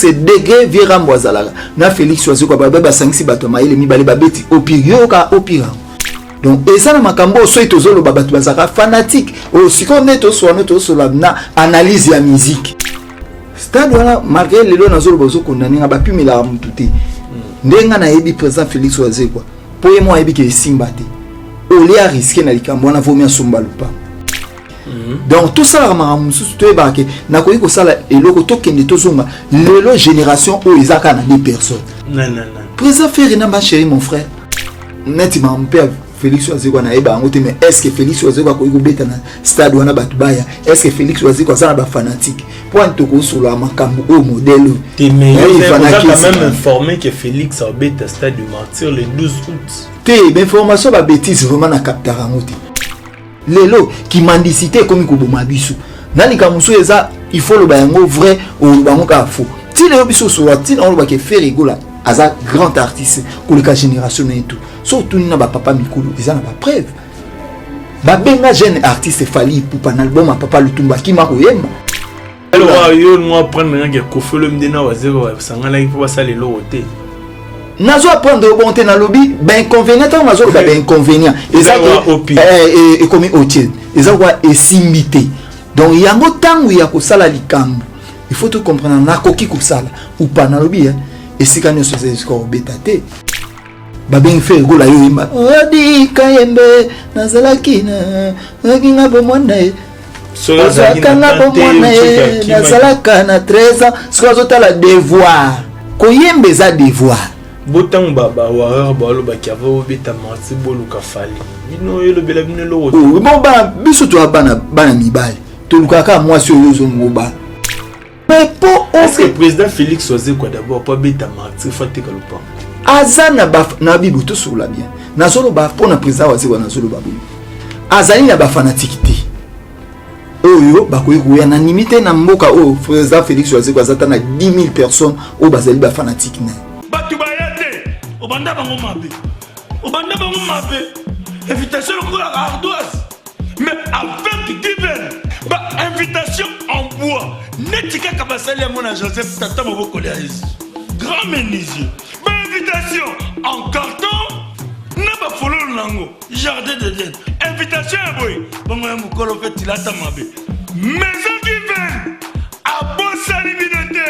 c'est degré virambo azalaka na Félix Oise quoi ba sangisi bato maile mibale babeti opiriyo ka opira donc eza na makambo so itozolo bato bazaka fanatique siko neto so na analyse ya musique stade wana malgré lelo nazolo bozo kondaninga bapimela mutu te ndenga na yebi président Félix Oise quoi po ye mo yebi ke simba te oli a risqué na likambo wana vomi asomba lupa. Donc tout ça la maramusu to ebake na koyi ko sala eloko to kende to zonga lelo génération o izaka na des personnes. Non. Président Ferry na ma chérie mon frère. Neti ma père Félix Oise quoi na eba ngote mais est-ce que Félix Oise quoi koyi ko beta na stade wana batubaya est-ce que Félix Oise quoi ça na ba fanatique point to ko solo makambo o modèle. T'es meilleur quand même informé que Félix a beta stade du Martyr le 12 août. T'es information ba bêtise vraiment na captara ngote. Lelo qui mendicité comme koboma biso nani kamuso eza il faut le bango vrai ou bango ka faux ti le biso so ti on ba ke faire rigola aza grand artiste pour la génération et tout surtout na ba papa mikulu eza na ba preuve ba benga jeune artiste fali pour un album à papa Lutumba ki ma koyemba alors yo moi prendre nga ko felo mdena wa zero sangala il faut ça les loté nazo apprendre bonté na lobby ben inconvénient tant nazo ba ben inconvénient et comme otier eza quoi esimité donc yango tangu ya ko sala likambo il faut tout comprendre na koki ko sala ou pas na lobby et si quand so c'est ko betate ba ben fait go la yo imba odi kayembe nazala kina nginga bomona so kana bomona nazala kana 13 ans so zo tala devoir koyembe za devoir Botang baba warrior balo bakavo beta marti bolu ka fali bino yelo bela bino lo bon ba biso to bana mibale to lukaka moi sur yozo ngoba mais pour est-ce que président Félix Oise quoi d'abord pas beta marti faté ka lupa azana ba na bibu to sur la bien na solo ba pour na président Oise na solo babu azali na ba fanatique te oyo bakoyi kuya na limité na mboka o président Félix Oise quoi zata na 10 000 personnes o bazali ba fanatique na Obanda bango mabe invitation pour ardoise mais avec divin ba invitation en bois netika kabasali mon Joseph tata moko le grand menuisier ba invitation en carton na ba follow nango jardin de Dieu invitation boy bongo mukolo fait tilata mabe maison divin a bosali binote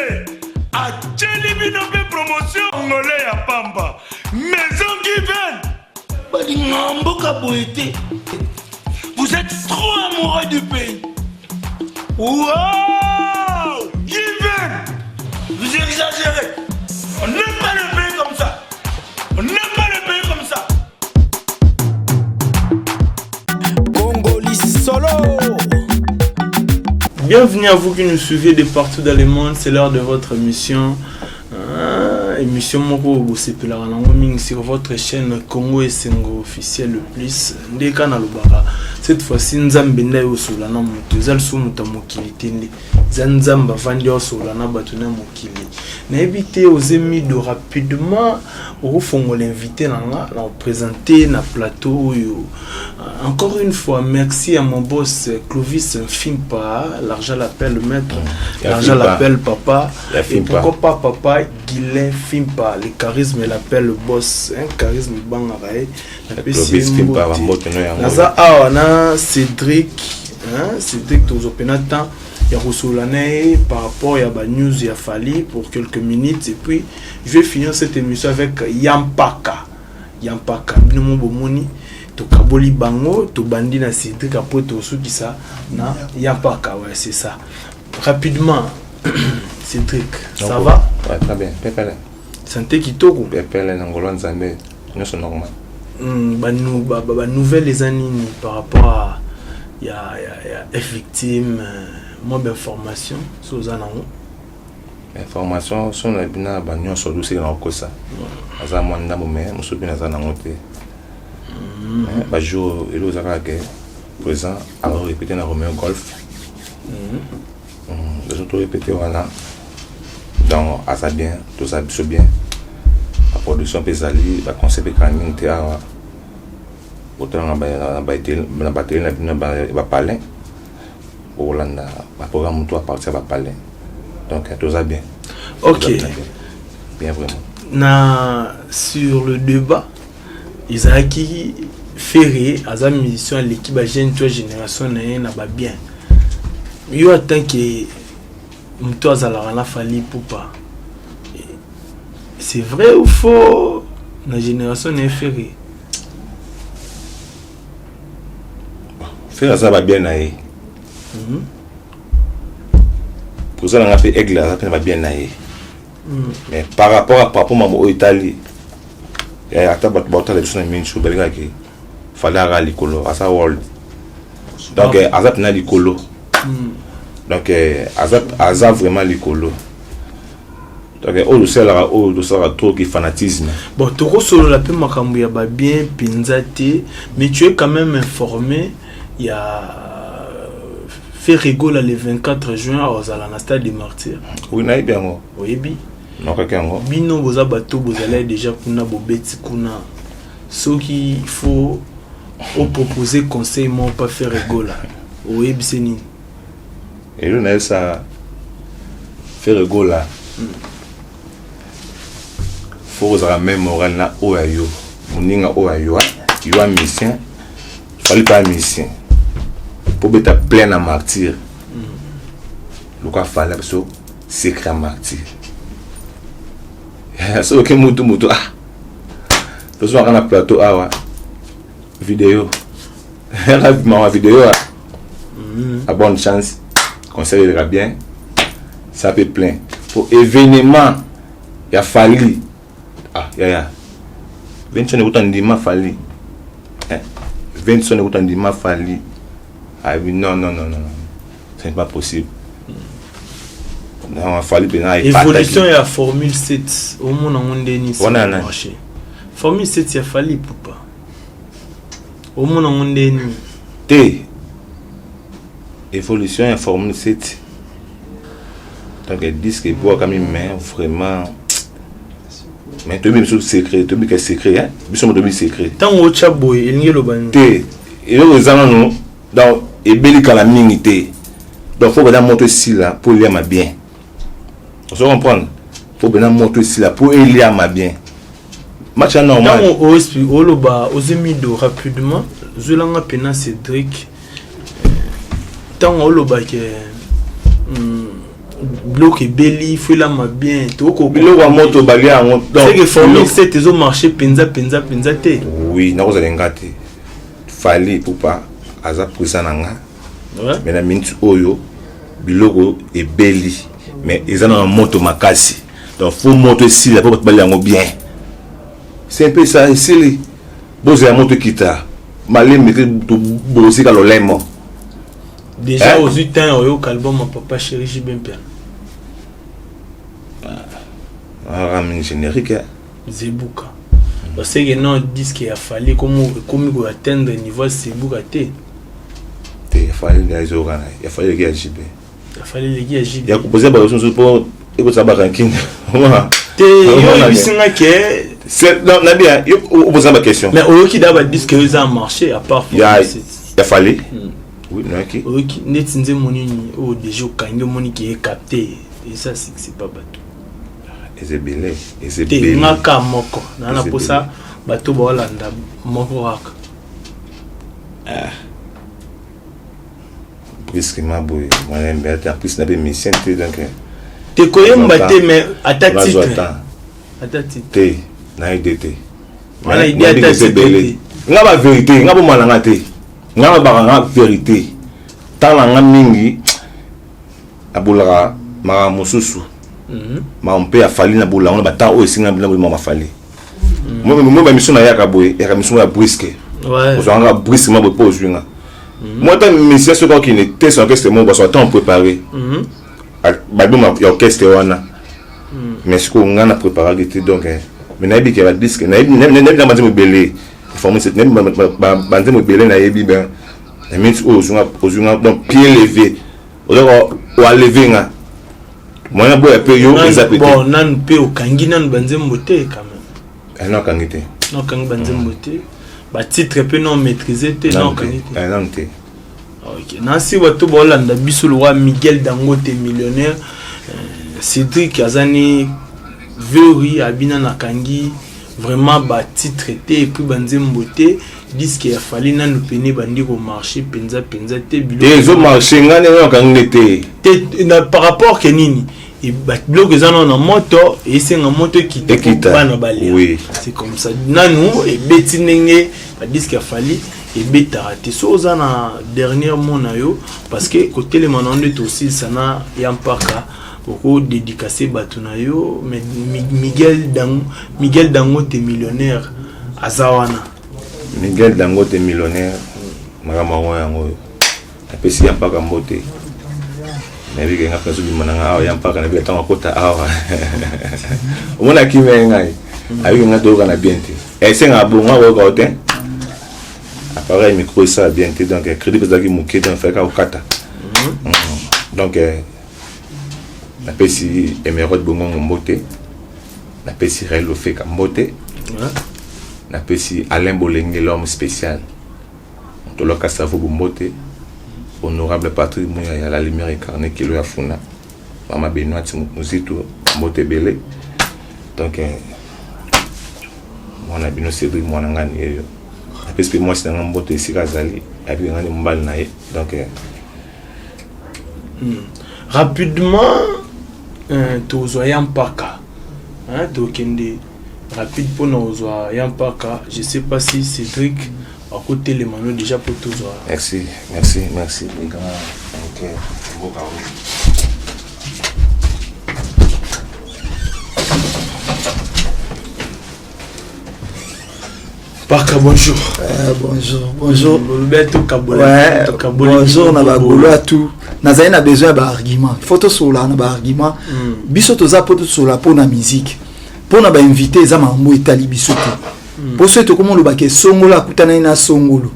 a tcheli binote promotion ngolé ya pamba maison divine vous êtes trop amoureux du pays. Wow, divine, vous exagérez. On n'aime pas le pays comme ça. On n'aime pas le pays comme ça. Congolais solo. Bienvenue à vous qui nous suivez de partout dans le monde. C'est l'heure de votre émission. Émission Moko c'est sur votre chaîne Congo et Sengo officiel le plus ndeka na lobaka cette fois-ci nzambe nda yo solana mutu zal su muta mokili tende zanzamba vandi yo solana batuna mokili na éviter aux émis de rapidement au fongo l'invité na présenter na plateau yo. Encore une fois merci à mon boss Clovis Fimpa, l'argent l'appelle maître, l'argent l'appelle papa et pourquoi pas papa Guilain Fimpa, le charisme l'appelle le boss, un charisme bangarae. Clovis Fimpa va moto no yango. Naza na Cédric, Cédric Tozopenatan ya Rosolane par rapport à ba news ya Fali pour quelques minutes et puis je vais finir cette émission avec Yampaka bino bomoni to kaboli bango to bandi na Cédric après to soki ça na Yampaka ouais c'est ça rapidement Cédric ça va ouais très bien pepele santé kitoko pepele na ngolo nzambe nyoso normal ba nouvelles les années par rapport à ya victime moi d'information sur zanango information sur la bina ba nyoso dossier na kosa aza mwanda bomé musubina zanango te ba jour elo zaka ke présent alors répéter na Romeo Golf les autres répéter voilà donc à ça bien tout ça bien la production pesali la concept écranique théâtre autant na batterie na ba palin Olanda ba programme tout à partir ba palin donc tout ça bien Ok. Bien vraiment. Sur le débat, Isaki Ferré, à musicien à l'équipe à génération n'a pas bien. Il y a tant que toi à Fali Poupa. C'est vrai ou faux? La génération n'est Ferré. Ferré ça va bien aller. Pour ça on a fait aigle ça va bien aller. Mais par rapport à mon Italie, il y a ta bataille de son mincho belga qui fallait aller l'icolo à sa world. Donc azap na l'icolo. Donc azap vraiment l'icolo. Donc au sera trop qui fanatisme. Bon, tu solo la paix makambu ya ba bien pinzate, mais tu es quand même informé. Il y a fait rigole le 24 juin aux Stade des Martyrs. Oui, naï bien moi. Oui, bi. Non, quelqu'un moi. Bino boza bateau bozala déjà kuna bobeti kuna. Ce qu'il faut au proposer conseil moi pas faire rigole. Oui, bi c'est ni. Et le naï ça faire rigole là. Faut que même moral na oayo. Muninga oayo. Tu as mission. Fallait pas mission. Pour être plein à martyr. Le cas fallait parce que secret martyr. C'est ok mutu ah. Le soir on a plateau ah vidéo. Ma vidéo à bonne chance. Conseil ira bien. Ça peut plein. Pour événement il a fallu ah ya 20 ans autant de ma fallu. 20 ans autant de ma fallu. Ah oui, non. Ce n'est pas possible. Non, il fallait bien. Évolution et la Formule 7. Au moins, on a marché. Formule 7, il a fallu pour pas. Au moins, on a évolution et Formule 7. Donc, ils disent que pour quand même, vraiment. Mais tu es secret, tu es secret, hein? Tu es secret. Tant que tu as beau, il y a le ban. Et les gens, donc, et belli quand la minité. Donc, il faut bien monter ici là pour lire ma bien. Vous comprenez? Il faut bien monter ici là pour lire ma bien. Match normal. Tant au loba, aux émidos rapidement, Zulanga Pena Cédric. Tant au loba que bloqué belli, faut la ma bien. Tout au bilo wa moto balia on. C'est que Formule 7 ils ont marché penza te. Oui, non vous allez gâter. Fallait pour pas aza prisa nanga. Ouais. Mais la minute oyo biloko et belli mais ils ont un moto makasi. Donc faut monter ici là pour balia ngo bien. C'est un peu ça ici. Boze ya moto kita. Malé mettre to bosi ka lolemo. Déjà aux 8 ans au album mon papa chéri j'ai bien bien. Ah, mais générique. Zebuka. Parce que non disent qu'il a fallu comme atteindre niveau Zebuka té. Il fallait les organes, il fallait les JB. Il fallait les JB. Il y a posé par exemple pour écoute ça ranking. Té yo bisinga que c'est non na bien, yo pose ma question. Mais au qui d'abord disent que ils ont marché à part il a fallu. Oui, non qui. Ok, net nze monini au déjà kango moni qui est capté et ça c'est pas bateau. C'est belé, c'est belé. Ngaka moko. Na pour ça bateau ba Hollanda moko waka. Puisque ma boy, moi j'aime bien en plus na be mission te donc. Te koyemba te mais à ta titre. À ta titre. Te na idée. Voilà idée à ta titre. Nga ba vérité, nga bo malanga te. Nga ba nga vérité. Tant nga mingi abulaka mara mususu. Ma on peut afali na boula on ba ta o singa bila ma fali. Moi ba mission na yaka boy, yaka mission ya brisque. Ouais. On nga brisque ma bo pose nga. Moi ta mission ce qui ne test en question moi ba so temps préparé. Ba bi ma orchestre wana. Mais ce qu'on a préparé donc mais na bi que ba disque na na ba mo belé. Former cette même ba mo belé na yebi ben. Na minute ozunga donc pied levé. O lever nga. Moi na boy peu yo ezapete. Bon nan pe o kangi nan banzembo te quand même. Elle n'a qu'à été. Non kangi banzembo te. Ba titre pe non maîtriser te non kangi te. Elle n'a été. OK. Nansi watu ba Hollanda biso le roi Miguel Dangote millionnaire. Cédric Azani Veuri Abina Nakangi vraiment bâti traité et puis banzemboté disent qu'il a fallu nous peiner bandi au marché penza te ils ont marché ngane ngangete par rapport que nini et bloc ils ont moto et c'est une moto qui bana balé oui c'est comme ça nanu et betinenge disent qu'il a fallu et betaraté so na dernier mot na yo parce que côté les manande aussi ça na yampaka beaucoup dédicacé batunayo mais Miguel Dangote millionnaire azawana Miguel Dangote millionnaire magama yango apesi yampaka mbote mais bi nga penso bi mananga awa yampaka na bi tanga kota awa omona kimenga ayi nga doka na bienti et c'est nga bonga wo ka hotel appareil micro ça bienti donc crédit bezaki muke donc fait ka okata donc na pesi Emerald bongo mbote na pesi Relo Feka mbote na pesi Alain Bolenge l'homme spécial to loka savo mbote honorable Patrick Mouya ya la lumière incarnée qui lui a funa mama Benoît Muzito mbote belé donc mwana bino Cédric mwana ngani yo na pesi moi c'est un mbote sikazali abi ngani mbali na ye donc rapidement tozo yampaka tokende rapide pour nous yampaka je sais pas si Cédric à côté les manos déjà pour tozo merci les gars ok bon Paka bonjour bonjour bonjour na bagolo à tout nazali na besoin ba argument photo sola na ba argument biso toza poto sola pona musique pona ba invité za mambo etali biso te po so to komo lo ba ke songolo akutana na songolo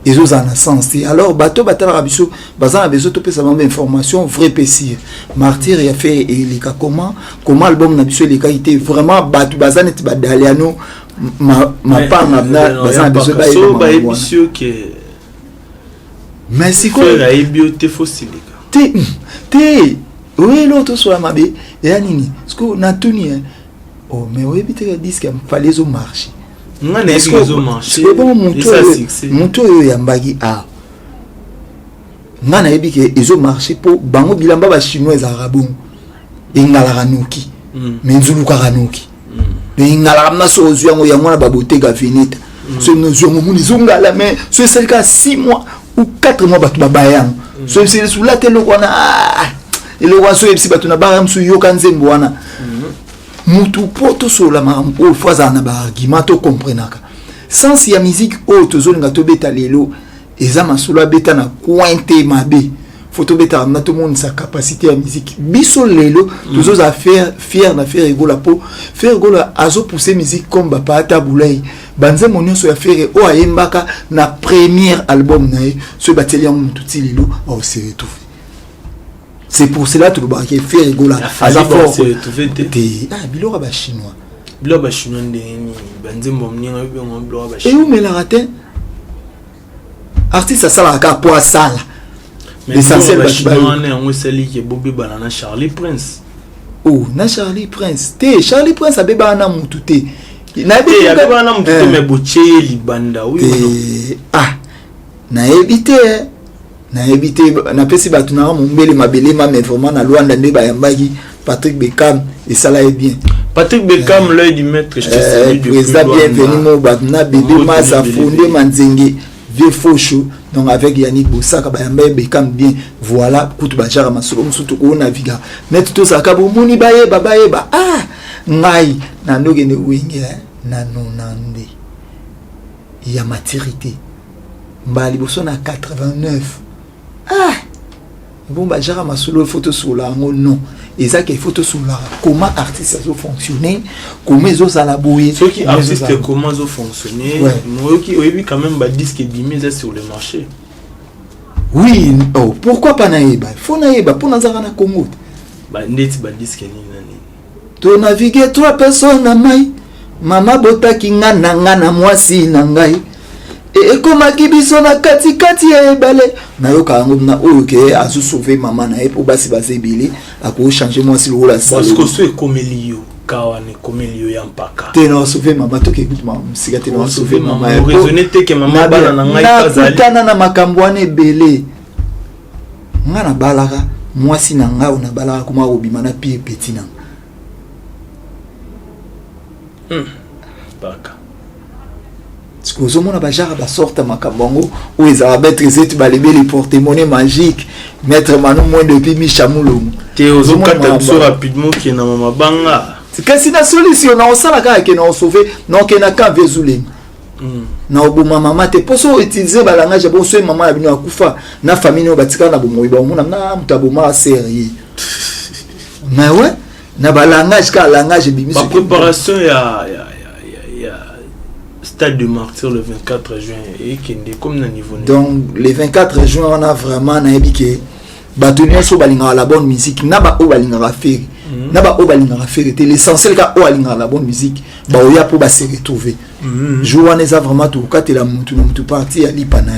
ezo za na sens alors bato batala biso bazana besoin to pesa ba information vrai pesir martyr ya fait et comment album na biso les qualités vraiment bato bazana ti badaliano ma panga bazana besoin ba émission que mais si quoi la bioté fossile te oui l'autre soit mabe et nini ce que na tuni oh mais oui bité disque fallait zo marcher ngana ezo marcher c'est bon monto yo ya mbagi a ngana ebike ezo marcher po bango bilamba ba chinois arabon ingala kanuki menzulu kanuki ingala na so ozu yango yango na babotega venita so nozo mumuni zongala mais so c'est cas 6 mois ou 4 mois batu babayang so c'est sous la télé kona et le roi so epsi batu na baram so yoka nzembo wana mutu poto so la mam o faza na ba argument to comprenaka sans ya musique o to zo nga to beta lelo eza masolo beta na cointe mabe photo beta na to monde sa capacité à musique biso lelo to zo za faire fier na faire rigola po faire rigola azo pousser musique comme ba pata boulay banze monyo so ya faire o ayembaka na premier album na so bateli en mututi lelo o se retrouve. C'est pour cela que le bar qui fait rigoler à la force. Bilora ba chinois. Bilora ba chinois ndeni banze mbomninga yo bilora ba chinois. Et où me la raté? Artiste ça la ka po sala. L'essentiel ba chinois ne on sali ke Bobby Banana Charlie Prince. Oh, na Charlie Prince. Charlie Prince a beba na mutute. Na beba na mutute me boche libanda oui. Ah. Na éviter na éviter na pesi batu na mombele mabele ma mais vraiment na Luanda nde ba yambaki Patrick Beckham et ça là est bien Patrick Beckham l'œil du maître je te salue du président bienvenue mo batna bébé Masa fondé Manzenge vieux faucho donc avec Yannick Bosaka ba yambay Beckham bien voilà kutu ba jara masolo musutu ko naviga net to saka bo muni baye ba ah ngai na ndogene wingi na nonande il y a maturité mbali boso na 89 ah bon bah jara masolo photo sur la non et ça que photo sur la comment artiste ça fonctionner comment ils ont la bouille ceux qui artistes comment ils ont fonctionné moi qui oui quand même bah disque bimé sur le marché oui oh pourquoi pas naïba faut naïba pour nazara na Congo bah net bah disque ni nani to naviguer 3 personnes na mai mama botaki ngana moi si na ngai ekomaki biso na katikati ya ebale nayoka yango na oyo ke azosauve mama na ye po basi baza ebele akochange mwasi lokola parce que so ekomeli yo kawa ne komeli yo ya mpaka te na sauve mama toke écoute mama musika te na sauve mama raisonner te ke mama bana na ngai kazali nakutana na makambo wana ebele nga na balaka mwasi na nga na balaka kuma obima na pied petit na baka ozomona bajara basorte makambo yango oyo ezala maître zetu balebeli porte-monnaie magique maître manu moins depuis michamulongo te ozokata biso rapidement ke na mama banga kasi na solution na osala kaka ke na osauve na okenda ka vezulemi na oboma mama te poso utiliser balangage bon so mama na bino akufa na famille no batika na bomoi ba mona na muta boma sérieux mais ouais na balangage ka langage bimi ba préparation ya stade de martyr le 24 juin et kende comme na niveau donc le 24 juin on a vraiment na ebike batonio so balinga la bonne musique na ba o balinga faire na ba o balinga faire te l'essentiel ka o balinga la bonne musique ba o ya po ba se retrouver jour on est vraiment tout ka la mutu parti ali pana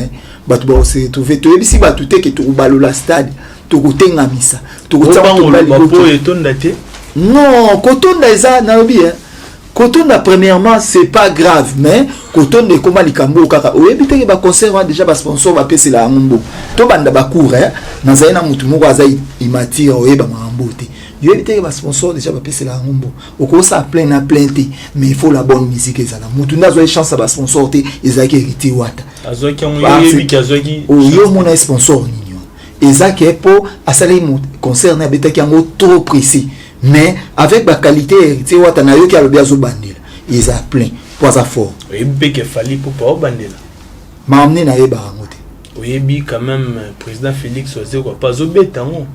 ba to ba se retrouver to ebisi ba tout ke to balola stade to kotenga misa to kotenga po etonda te non kotonda eza na obi Kotonda premièrement c'est pas grave mais kotonda koma likambo kaka oyebi te ba concert déjà ba sponsor ba pese la ngombo to banda ba cour na zaina mutu moko aza imatira oyeba mambo te oyebi te ba sponsor déjà ba pese la ngombo okosa plein na plainte mais il faut la bonne musique ezala mutu ndazo chance ba sponsor te ezaki hérité wata azoki oyebi ki azoki oyo mona sponsor ninyo ezaki po asali mu concert na betaki yango trop précis. Mais avec la qualité héritier watana yo ki alobi azo bandela ils a plein poza fort oyebi ke fali pour pas bandela ma amné na yeba ngote oyebi quand même président Félix Oze quoi pas obeta ngo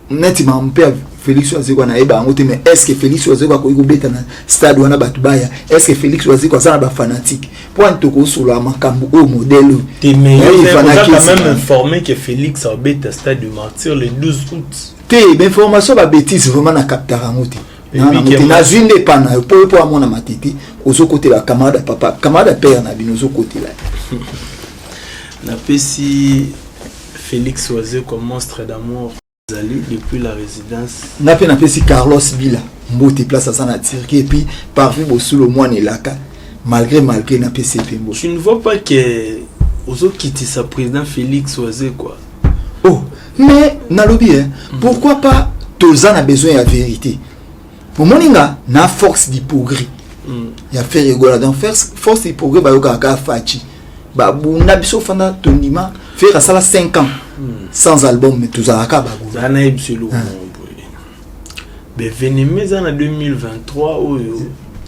neti ma mpère Félix Oze quoi na yeba ngote mais est-ce que Félix Oze quoi ko beta na stade wana batubaya est-ce que Félix Oze quoi ça na ba fanatique point to ko solo makambo au modèle te mais il faut quand même informer que Félix obeta stade du martyr le 12 août te information ba bêtise vraiment na captara ngote na zinde pana po amona matiti ozo côté la camarade papa camarade père na binozo côté là na pesi Félix Oze comme monstre d'amour Zali depuis la résidence na pesi Carlos Bila mbote place à ça na Turquie et puis parfait sous le mois Nelaka malgré na pesi pembo tu ne vois pas que ozo quitter sa président Félix Oze quoi. Oh mais nalobi pourquoi pas tous a besoin de vérité pour moninga na force d'hypocrisie ya faire rigoler donc force d'hypocrisie ba yoka ka fachi ba bunda biso fanda tondima faire ça 5 ans sans album mais tous a ka ba go za na ebselo be venime za na 2023 oyo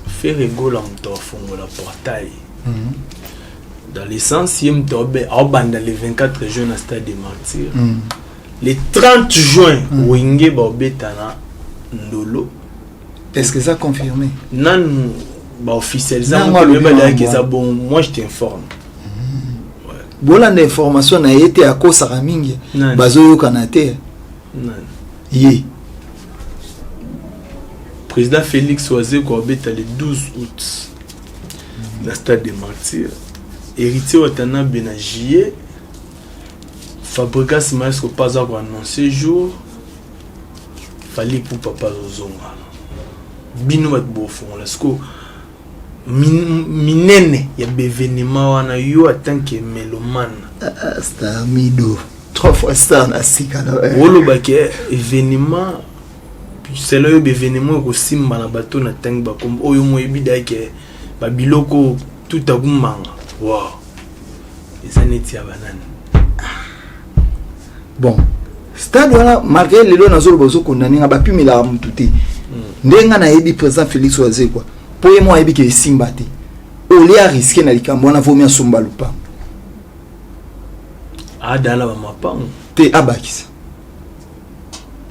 faire rigoler mto fongo la portail dans l'essence yem tobe abanda le 24 juin à stade des martyrs le 30 juin wenge ba obetana ndolo est-ce que ça confirmé nan ba officialisation le ba que ça bon moi je t'informe bola d'information na été à cause à mingi bazo kanate yé président Félix Oze ko obeta le 12 août dans stade des martyrs héritier watana benagier Fabrikas Maesco pas à annoncer jour fallait pour papa Zozonga bino bat bofon lasko minene ya bevenema wana yo tant que mélomane star mido 3 fois star na sikana wolo baké événement c'est là événement ko simba na bato na tang ba comme oyo mo ebida ke ba biloko tout agumanga wow les années tia banane. Bon, stade wana malgré lelo nazolo bozo kondaninga ba pumila mututé. Ndenga na yebi président Félix Oze quoi. Po ye mo yebi ke simba te. Oli a risqué na likambo na vomi asomba lupa. Adala ba mapang. Te abakisa.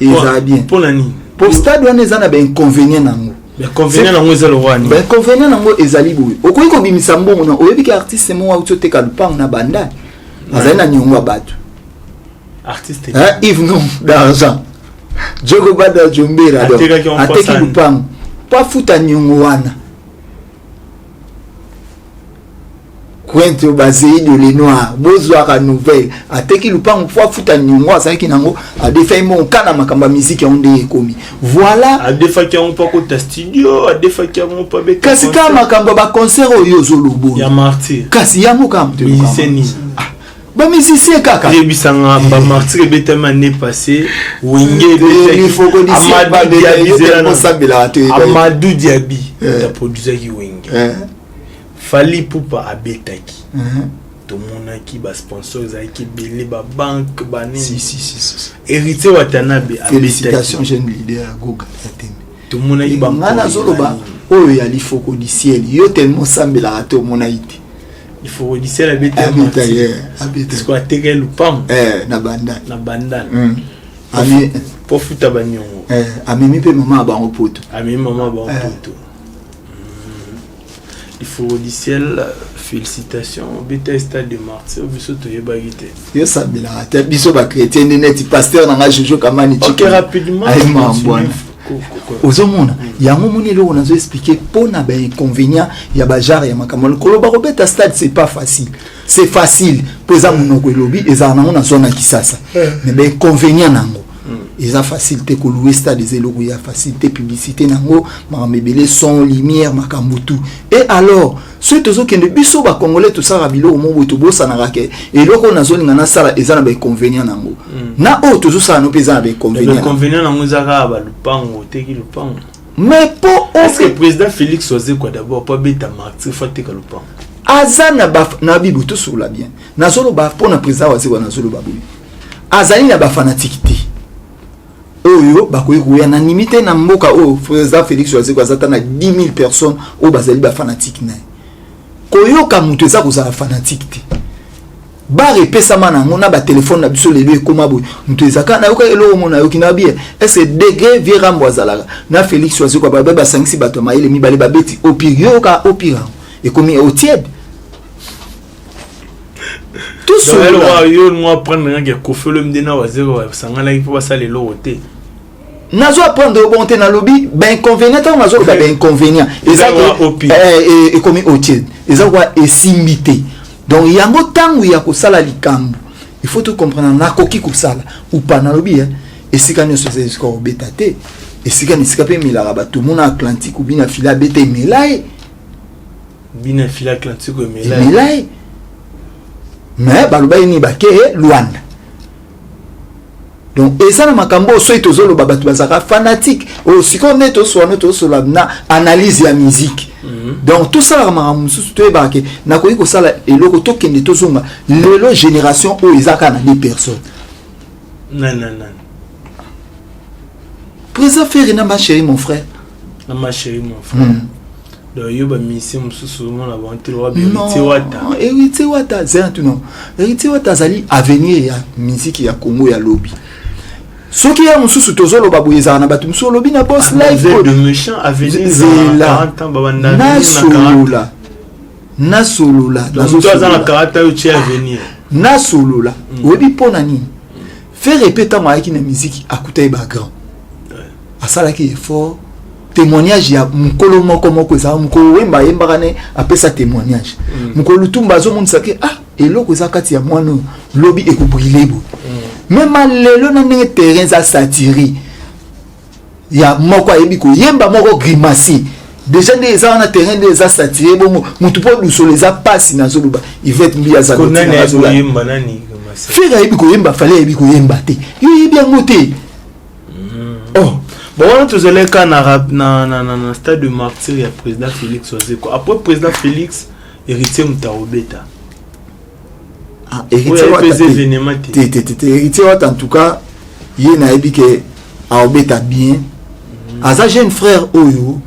Et ça bien. Pour la ni. Pour stade wana ezana ba inconvénient nango. Mais convenient nango ezalo wani. Ben convenient nango ezali boui. Okoyi ko bimisa mbongo na oyebi ke artiste mo wa utote ka lupang na banda. Azali na nyongo batu. Artiste Yves non d'argent Djogo Bada Jombera ateki lupango pas futa nyongo wana Quinte basé de les noirs, besoin à nouvelle, à teki le pan fois fouta nyongwa ça qui nango a défait mon kana makamba musique on dé commis. Voilà. A défait qui on pas côté studio, a défait qui on pas bec. Kasi ka makamba ba concert o yozolobo. Ya martyr. Kasi ya mokam te. Musicien. Ba musicien kaka. Rebisanga ba martyr betement année passée, Wenge il faut qu'on dise pas de Amadou Diaby, la producer qui Wenge. Fali Poupa abetaki. Tout le monde qui ba sponsor qui belé ba banque ba ni. Si. Héritier Watanabe abetaki. Félicitations jeune leader Goga Ateme. Tout le monde qui ba ngana zoloba oyo ya lifoko di ciel yo tellement sambela rato monaiti. Il faut redisser la bête parce qu'on a tiré le pam na bandana ami pour foutre bagnon ami pe maman ba en poto ami maman ba en poto il faut redisser félicitations bête stade de martyr biso to yebagité yo sabela rata biso ba chrétien net pasteur na jojo kamani ok rapidement ozomona yango moni lelo on a expliqué pona ba inconvénient ya ba genre ya makamolo koloba robeta stade c'est pas facile c'est facile pour exemple monoko elobi eza na ona zona kisasa mais ba inconvénient nango eza facilité ko louer stade des eloko ya facilité publicité nango makamebele son lumière makambutu et alors ceux tozo kende biso ba congolais to sara bilo mo to bosa na rake eloko na zone ngana sala eza na ba inconvénient nango na o tozo sala no pesa ba inconvénient nango zaka ba lupango teki lupango mais pour est-ce que le président Félix osé quoi d'abord pas beta martyr faut teka lupango azana ba na bibo to sur la bien na solo ba pour na président osé na solo ba buli azali na ba fanatique oyo bakoyi kuya na limité na mboka o président Félix osé kwa zata na 10 000 personnes o bazali ba fanatique na koyoka mutu eza kozala fanatique te bare pesama na ngona ba téléphone na biso lelo ekoma boy mutu ezaka na yoka elo mona yoki na bien est-ce degré virambo azalaka na Félix osé kwa ba sangisi bato maile mibale babeti opirioka opira ekomi au tiède tout ça yo moi prendre nga ko felo mdena wa zero sangala il faut pas ça les loté nazo apprendre au bonté na lobby ben inconvénient tant nazo ba ben inconvénient et comme au tiède eza quoi esimité donc yango tangu ya ko sala likambo il faut tout comprendre na koki ko sala ou pas na lobby et sika nyoso se ko betate et sika ni sika pe milara ba tout monde Atlantique ou bina fila bete melai bina fila Atlantique ou melai mais baloba ni ba ke Luanda donc et ça na makambo so itozolo babatu bazaka fanatique au sikone to so la na analyse ya musique donc tout ça la maramusu to ebake na koyi ko sala eloko to kende to zonga lelo génération o izaka na 10 personnes non président faire na ma chérie mon frère donc yo ba mission mususu mona ba ntilo wa héritier wata zento non héritier wata zali avenir ya musique ya Congo ya lobby soki ya mususu tozolo baboyeza na batu mususu lobby na boss live de méchant avenir za 40 ans babanda na solola na karata yo tia avenir na solola obi pona nini faire répéter ma ki na musique akuta ba grand asala ki effort témoignage ya mukolo moko za mukolo wemba yembakane apesa témoignage mukolo tumba zo monisa ke eloko za kati ya mwana lobby ekubrilebo même lelo na ndenge terrain za satiri ya moko ayebi ko yemba moko grimacer déjà des na terrain des satiri bongo mutu po lusolo za passe na zoluba Yvette Mbia za na zoluba yemba nani fera ayebi ko yemba fallait ayebi ko yemba te yo yebi ngote bon on tous les cas na stade de martyr ya président Félix osé quoi après président Félix héritier Mutaobeta héritier en tout cas il na ebi que aobeta bien asa jeune frère oyo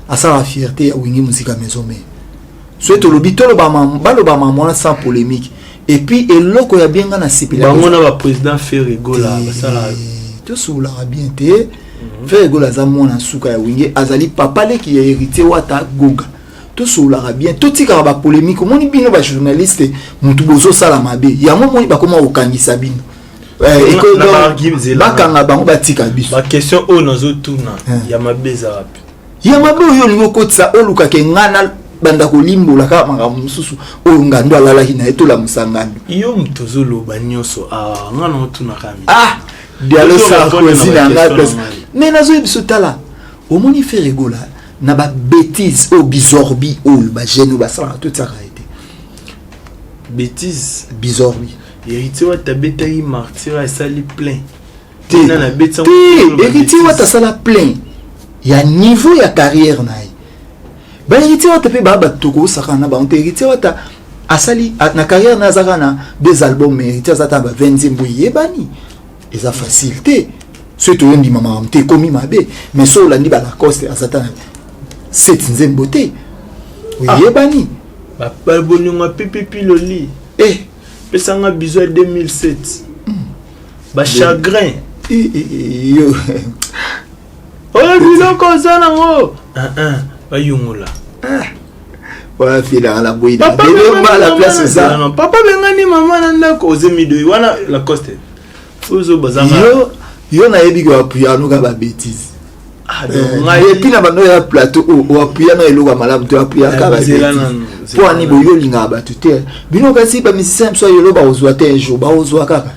asa la fierté ya wingi musique maison mais soit to lobi to loba maman sans polémique et puis eloko ya bien na sipila bango na ba président Ferregola basala to soula bien te Ferregola za mona suka ya wingi azali papa le qui est héritier wata Goga tout soula bien tout tika ba polémique moni bino ba journaliste mutu bozo sala mabe ya moni ba koma okangisa bino bakanga bango batika biso ba question o nazo tuna ya mabeza wapi ya mabe oyo lingo kotisa oluka ke ngana banda kolimbola ka makambo mususu oyo ngando alalaki na etola musangano yo mtozolo banyoso ngana otuna kami dialogue Sarkozy na ngapes mais nazo biso tala omoni fait rigola na ba bêtise au bizorbi ou ba gêne ba ça tout ça a été bêtise bizorbi héritier wa tabetaki martyr a sali plein héritier wa ta sala plein ya niveau ya carrière na ba héritier wa tapé ba toko sakana ba héritier wa ta asali na carrière na zakana des albums héritier za ta ba 20 mbuye bani eza facilité surtout on dit maman te komi mabe mais so la ni ba la coste azata c'est une beauté oui yebani ba bonunga pipi loli pesanga biso 2007 ba chagrin yo biloko za nango ba yungola wa fila la boida de la place ça non papa bengani maman na ndako ozemido wana la coste ozo bazanga yo na yebi ko appuyer no ka ba bêtise et puis na bando ya plateau o appuyer na eloko malamu to appuyer ka ba bêtise po ani bo yo linga ba tuté bino kasi ba musicien so yo lo ba ozwa te un jour ba ozwa kaka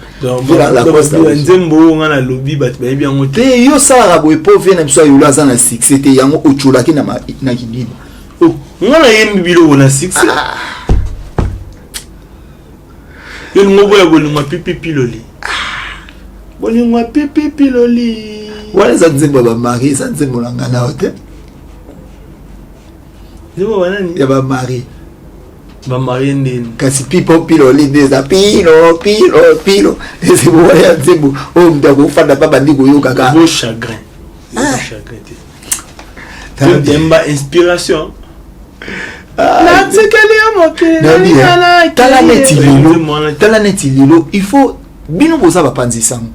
la coste nzembo ngana lobby bat ba bien ngote yo sara bo po vena so yo lo azana succès te yango ochula ki na kidini ngana yembi bilo na succès yo ngobo ya bolingwa pipi loli bolingwa pipi loli wala za nzembo ba mari za nzembo na ngana hote nzembo banani ya ba mari ndeni kasi pilo lindeza pilo ese bo ya nzembo o mdako ufanda baba ndiko yo kaka beau chagrin temba inspiration na tsekeli ya moke tala neti lilo il faut bino boza bapanzi sango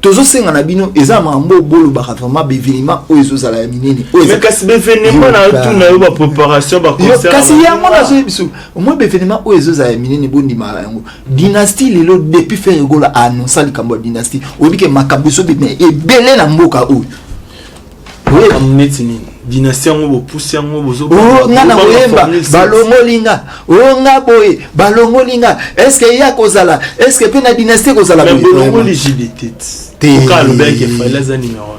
tozo senga na bino eza mambo bolo ba vraiment bevinima o ezo la minene o mais kasi bevinima na tout na yo ba préparation ba concert kasi ya mona zo biso au moins bevinima o ezo la minene bondi mara yango dynastie lelo depuis faire gola annoncer likambo dynastie obike makabuso be e belé na mboka o oui amnetini dynastie ngo bo pousser ngo bozo ngana oyemba balongolinga nga boye balongolinga est-ce que ya kozala est-ce que pe na dynastie kozala bolongoli JDT ka Albert ke fala za numéro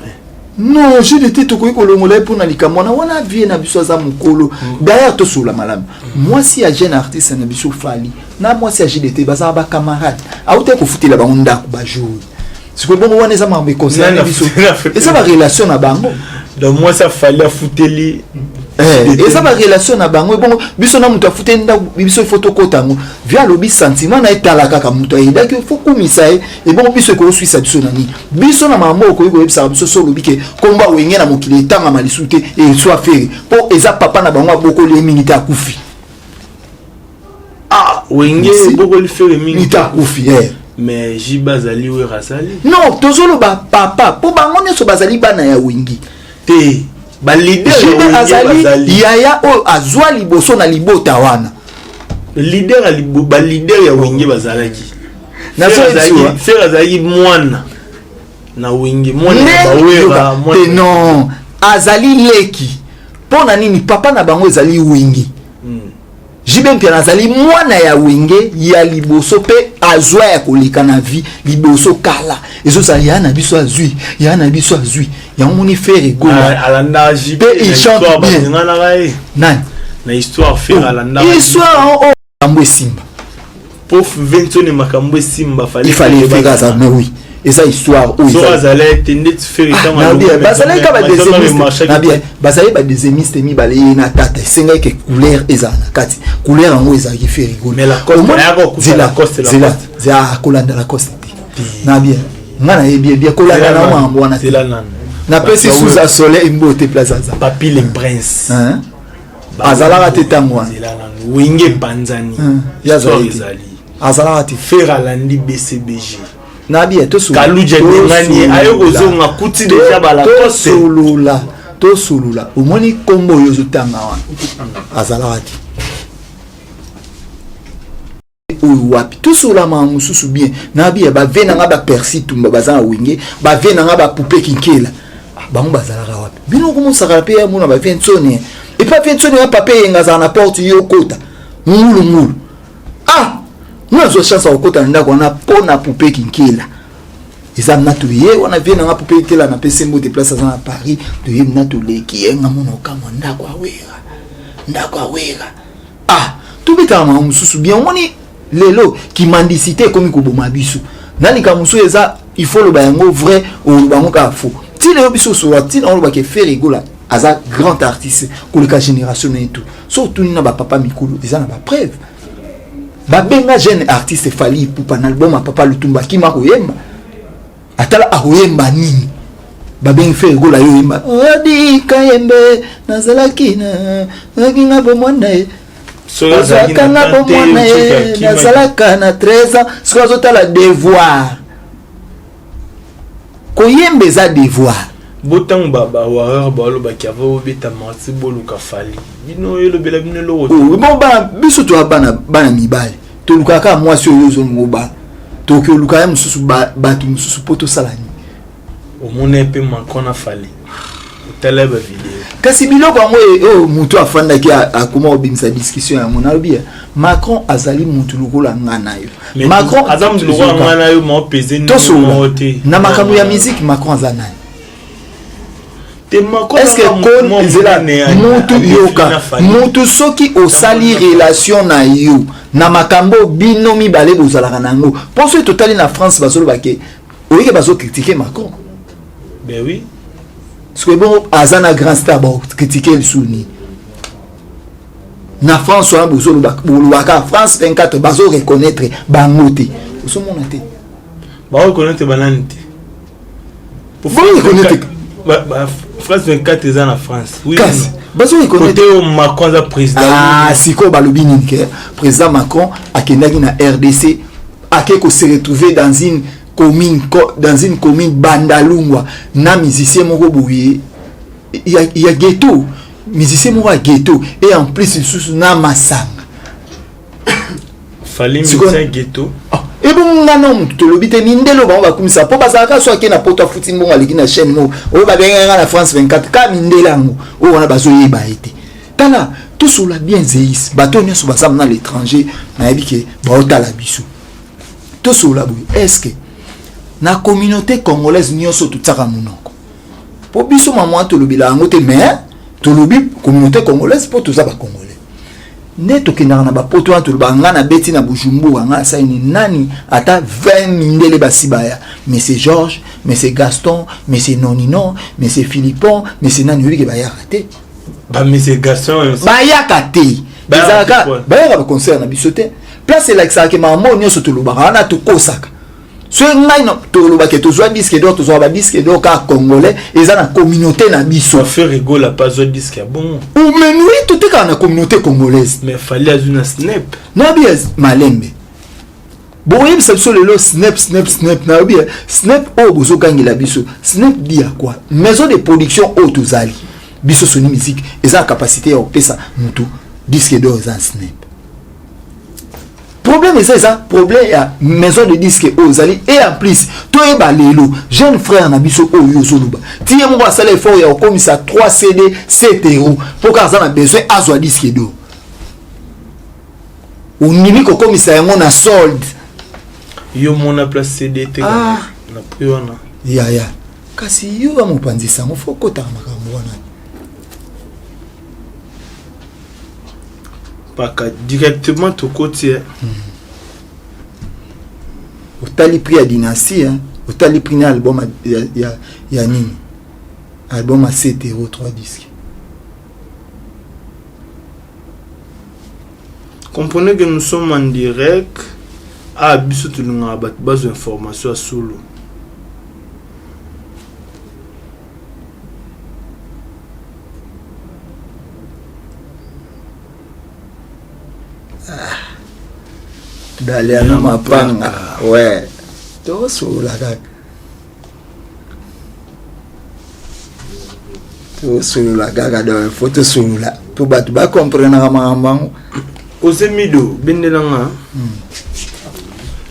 1 non JDT to ko kolongola pour na likamona wana vie na biso za mukolo d'ailleurs to sula malam moi si ya jeune artiste na biso fali na moi si ya JDT baza ba camarade auté ko futila ba ndako ba jour c'est que bon wana za mambe concerne biso et ça va relation na bango donc moi ça fallait fouteli et ça va relation na bango bon biso na mutu afute nda biso photo kotango via lobi sentiment na etala kaka mutu aida que faut komisa et bon biso ko suisa biso nani biso na mamo ko ko ebisa biso so lobi ke komba wenge na mokili tanga malisute et soit faire po eza papa na bango boko le minute akufi wenge boko le faire minute akufi mais jibazali ou rasali non tozolo ba papa po bango nyoso bazali bana ya wingi te ba leader azali yaya o azwa liboso na libota wana leader ba leader ya wingi bazalaki na so faire azali mwana na wingi mwana ba we non azali leki pona nini papa na bango ezali wingi Jibempe nazali mwana ya wenge ya liboso pe azwa ya kolika na vie liboso kala ezo sali ya na biso azui ya moni faire gola alanda jibe il chante bien nani na histoire faire alanda histoire o makambo simba pof 20 ne makambo simba il fallait faire ça mais oui et ça histoire où ils allaient tendre faire tant bien bazalé ka ba deuxième na bien bazalé ba deuxième mi balé na tata senga ke couleur ezana kati couleur en eza ki fait rigoler mais la coste la coste za kolanda la coste na bien ngana ye bien kolanda na mambo wana na pesi sous a soleil mbote place za papi le prince hein azala te tangwa winge panzani yazali azala te faire alandi BCBG na bien to sulu kaluja ngani ayo kozonga kuti deja bala to sulula omoni kombo yozo tanga wana azalati wapi to sula ma mususu bien na bien ba vena nga ba persi tumba bazana winge ba vena nga ba poupée kinkela bango bazalaka wapi bino komo sakala pe ya mona ba vena tsone et pas fait sonner un papier dans la porte yo kota ngulu ah nous avons chance au kota ndako na pona poupée kinkela ils na to ye on a bien na poupée kinkela na pese mbo de place à Paris to ye na to leki nga mono kama ndako awera ah tout beta ma mususu bien woni lelo ki mendicité comme ko boma biso nani ka musu eza il faut le bayango vrai ou bango ka faux ti le biso so ti on ba ke faire rigola aza grand artiste ko le ka génération et tout surtout na ba papa mikulu eza na ba preuve ba benga jeune artiste fali pour un album à papa Lutumba ki ma koyemba atala akoyemba nini ba benga faire rigola yo yemba odi kayembe nazalaki na nginga bomona Kanga bomona na salaka na 13 ans soit la devoir koyembe za devoir botang baba warrior balo bakava obeta marti boluka fali bino yelo bela bino lo bon ba biso to bana mibale to lukaka mwasi oyo zo ngoba to ke lukaya mususu batu mususu poto salani omone pe makona fali teleba video kasi biloko ngo mutu afanda ki akoma obimisa discussion ya mona lobia Macron azali mutu lukola ngana yo Macron azam lukola ngana yo mo peze ni mote na makambo ya musique Macron azana est-ce que kon ezela mutu yoka mutu soki osali relation na yo na makambo bino mibale bozalaka nango pour ce total na France bazolo bake oyeke bazo critiquer Macron ben oui parce que bon azana grand star bon critiquer le souni na France on bozolo baka France 24 bazo reconnaître bangote so monate ba reconnaître bananite pour reconnaître France 24 is en France. Oui. Bazo reconnaître Macron za président. Ah, siko balobi ninke. Président Macron a kendaki na RDC a ko se retrouver dans une commune Bandalungwa na musicien moko boye. Il y a ghetto. Musicien moko a ghetto et en plus sous na masanga. Fallait musicien ghetto. Et bon non to lobite mindelo ba ba kumisa po bazaka so akena poto futi mbongo aliki na chaîne mo o ba benga na France 24 ka mindelango o wana bazo yeba été tala tout sur la bien zeis bato nyoso basam na l'étranger na yebike ba otala biso tout sur la boui est-ce que na communauté congolaise nyoso tutaka munoko po biso maman to lobila ngote mais to lobi communauté congolaise po toza ba congolais neto kinanga na bapoto wana tolobanga na beti na Bujumbura nga saini nani ata 20 mindele basibaya mais c'est Georges mais c'est Gaston mais c'est Nonino mais c'est Philippon mais c'est nani yiki bayaka te ba mais c'est Gaston bayaka te bayaka ba concert na bisote place la que maman nyoso tolobanga na to kosaka so ngai no toloba ke tozwa disque d'or tozwa ba disque d'or ka congolais eza na communauté na biso faire rigoler pas zo disque bon ou menui tout est na communauté congolaise mais fallait azuna snap na bies malembe boyem sabso lelo snap na bies snap o bozo gangela biso snap dia quoi maison de production o tozali biso soni musique eza capacité ya opesa mutu disque d'or za snap problème c'est ça problème ya maison de disque ozali et en plus to e balelo jeune frère na biso o yo soluba tie mo ba sala effort ya komisa 3 CD 7 € pour que ça na besoin azwa disque d'or on nimi ko komisa yango na solde yo mona place CD te na priona ya kasi yo ba mopanzisa mo foko ta makambo wana Paka directement au côté. Au tali prix à dynastie, au tali prix à album ya nini. Album à 7 € 3 disques. Comprenez que nous sommes en direct à biso tulunga bat base d'information à solo. D'aller à mapanga ouais to solo la gaga de photo solo la to bat ba comprendre na mamango Osemido bendelanga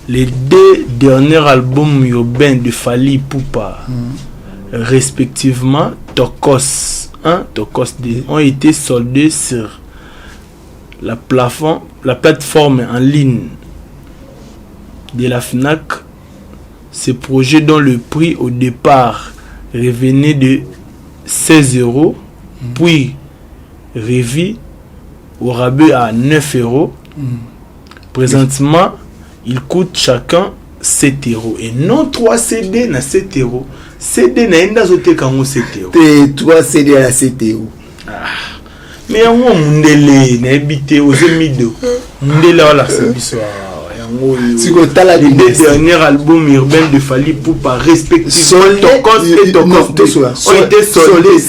les 2 derniers albums urbains de Fally Ipupa respectivement Tokos 1 Tokos 2 ont été soldés sur la plateforme en ligne de la FNAC. Ces projets dont le prix au départ revenait de 16 €, puis revu au rabais à 9 €. Présentement, ils coûtent chacun 7 €. Et non 3 CD na 7 €. CD na enda zote kango 7 €. 3 CD à 7 €. Mais yango mundele na ebité aux mido. Mundele wala sebiso yango. Si ko tala le dernier album urbain de Fally Ipupa respectif Tokos et Tokos ont été soldés